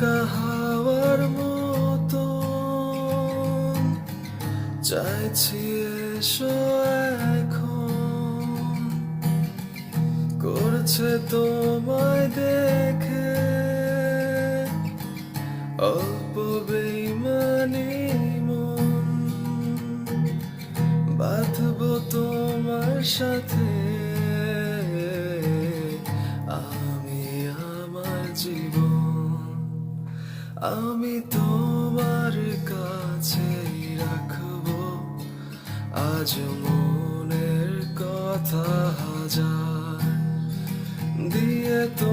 একা হাওয়ার মতো চাইছি এসো এখন, করছে তোমায় দেখে অল্প বেইমানি মন, বাঁধবো তোমার সাথে আমি আমার জীবন। আমি তোমার কাছেই রাখবো আজ মনের কথা হাজার, দিয়ে তো